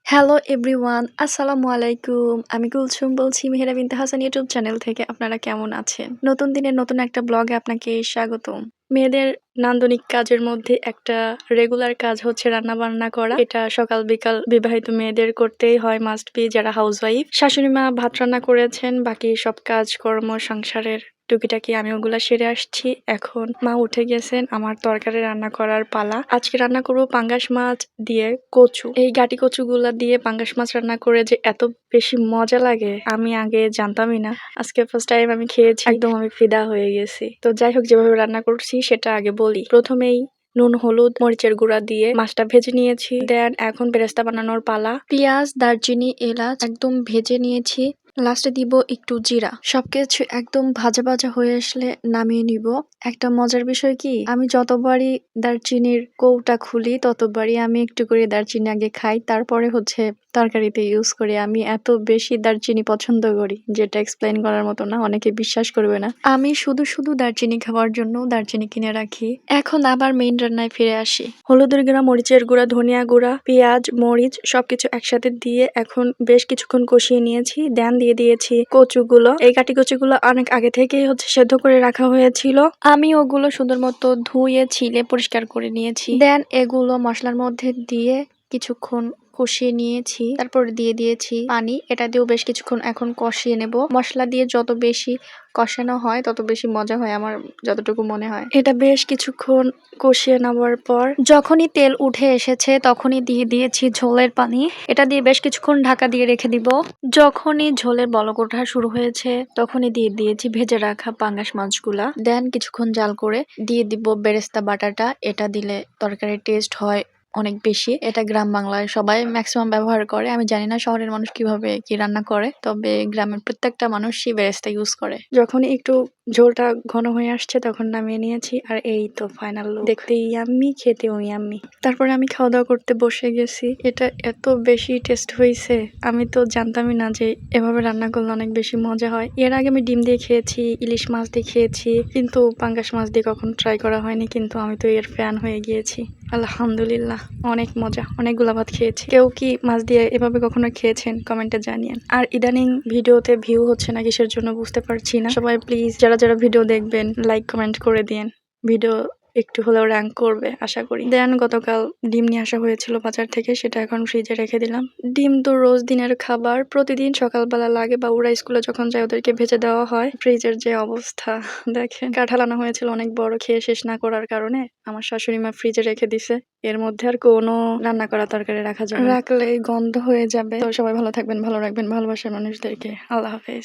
Hello everyone, আসসালামু আলাইকুম। আমি কুলসুম বলছি মেহেরা বিনতে হাসান ইউটিউব চ্যানেল থেকে। আপনারা কেমন আছেন? নতুন দিনের নতুন একটা ব্লগে আপনাকে স্বাগতম। মেয়েদের নান্দনিক কাজের মধ্যে একটা রেগুলার কাজ হচ্ছে রান্না-বান্না করা। এটা সকাল বিকাল বিবাহিত মেয়েদের করতেই হয়, মাস্ট বি যারা হাউসওয়াইফ। শাশুড়ি মা ভাত রান্না করেছেন, বাকি সব কাজকর্ম সংসারের টুকিটাকি আমি ওগুলা সেরে আসছি। এখন মা উঠে গেছেন, আমার তরকারি রান্না করার পালা। আজকে রান্না করব পাঙ্গাস মাছ দিয়ে কচু। এই গাটি কচুগুলা দিয়ে পাঙ্গাস মাছ রান্না করে যে এত বেশি মজা লাগে আমি আগে জানতামই না। আজকে ফার্স্ট টাইম আমি খেয়েছি, একদম আমি ফিদা হয়ে গেছি। তো যাই হোক, যেভাবে রান্না করছি সেটা আগে বলি। প্রথমেই নুন, হলুদ, মরিচের গুঁড়া দিয়ে মাছটা ভেজে নিয়েছি। দেন এখন বেরেস্তা বানানোর পালা। পেঁয়াজ, দারচিনি, এলাচ একদম ভেজে নিয়েছি। লাস্টে দিব একটু জিরা। সবকিছু একদম ভাজা ভাজা হয়ে আসলে নামিয়ে নিব। একটা মজার বিষয় কি, আমি যতবারই দারচিনির কৌটা খুলি ততবারই আমি একটু করে দারচিনি আগে খাই, তারপরে হচ্ছে তরকারিতে ইউজ করি। আমি এত বেশি দারচিনি পছন্দ করি যেটা এক্সপ্লেইন করার মতো না, অনেকে বিশ্বাস করবে না। আমি শুধু শুধু দারচিনি খাওয়ার জন্য দারচিনি কিনে রাখি। এখন আবার মেইন রান্নায় ফিরে আসি। হলুদের গুঁড়া, মরিচের গুঁড়া, ধনিয়া গুঁড়া, পেঁয়াজ, মরিচ সবকিছু একসাথে দিয়ে এখন বেশ কিছুক্ষণ কষিয়ে নিয়েছি। দেন দিয়ে দিয়েছি কচুগুলো। এই কাটি কচুগুলো অনেক আগে থেকেই হচ্ছে সেদ্ধ করে রাখা হয়েছিল। আমি ওগুলো সুন্দর মতো ধুয়ে ছিলে পরিষ্কার করে নিয়েছি। দেন এগুলো মশলার মধ্যে দিয়ে কিছুক্ষণ কষিয়ে নিয়েছি। তারপর দিয়ে দিয়েছি পানি। এটা দিয়েও বেশ কিছুক্ষণ এখন কষিয়ে নেব। মশলা দিয়ে যত বেশি কষানো হয় তত বেশি মজা হয় আমার যতটুকু মনে হয়। এটা বেশ কিছুক্ষণ কষিয়ে নেওয়ার পর যখনই তেল উঠে এসেছে তখনই দিয়ে দিয়েছি ঝোলের পানি। এটা দিয়ে বেশ কিছুক্ষণ ঢাকা দিয়ে রেখে দিব। যখনই ঝোলের বলক ওঠা শুরু হয়েছে তখনই দিয়ে দিয়েছি ভেজে রাখা পাঙ্গাস মাছগুলা। দেন কিছুক্ষণ জাল করে দিয়ে দিব বেরেস্তা বাটাটা। এটা দিলে তরকারির টেস্ট হয় অনেক বেশি। এটা গ্রাম বাংলায় সবাই ম্যাক্সিমাম ব্যবহার করে। আমি জানি না শহরের মানুষ কিভাবে কি রান্না করে, তবে গ্রামের প্রত্যেকটা মানুষই বেরেস্তা ইউজ করে। যখন একটু ঝোলটা ঘন হয়ে আসছে তখন নামিয়ে নিয়েছি। আর এই তো ফাইনাল লুক। দেখতে ইয়াম্মি, খেতেও ইয়াম্মি। তারপরে আমি খাওয়া দাওয়া করতে বসে গেছি। এটা এত বেশি টেস্ট হয়েছে, আমি তো জানতামই না যে এভাবে রান্না করলে অনেক বেশি মজা হয়। এর আগে আমি ডিম দিয়ে খেয়েছি, ইলিশ মাছ দিয়ে খেয়েছি, কিন্তু পাঙ্গাস মাছ দিয়ে কখনো ট্রাই করা হয়নি। কিন্তু আমি তো এর ফ্যান হয়ে গিয়েছি। আলহামদুলিল্লাহ, অনেক মজা। অনেকগুলা ভাত খেয়েছি। কেউ কি মাছ দিয়ে এভাবে কখনো খেয়েছেন কমেন্টে জানিয়েন। আর ইদানিং ভিডিওতে ভিউ হচ্ছে না কিসের জন্য বুঝতে পারছি না। সবাই প্লিজ যারা যারা ভিডিও দেখবেন লাইক কমেন্ট করে দিন। ভিডিও একটু হলেও র্যাঙ্ক করবে আশা করি। দেন গতকাল ডিম নিয়ে আসা হয়েছিল বাজার থেকে, সেটা এখন ফ্রিজে রেখে দিলাম। ডিম তো রোজ দিনের খাবার, প্রতিদিন সকালবেলা লাগে বা ওরা স্কুলে যখন যায় ওদেরকে ভেজে দেওয়া হয়। ফ্রিজের যে অবস্থা দেখেন। কাঁঠাল আনা হয়েছিল অনেক বড়, খেয়ে শেষ না করার কারণে আমার শাশুড়ি মা ফ্রিজে রেখে দিছে। এর মধ্যে আর কোনো রান্না করা তরকারি রাখা যাবে না, রাখলে গন্ধ হয়ে যাবে। তো সবাই ভালো থাকবেন, ভালো রাখবেন ভালোবাসার মানুষদেরকে। আল্লাহ হাফেজ।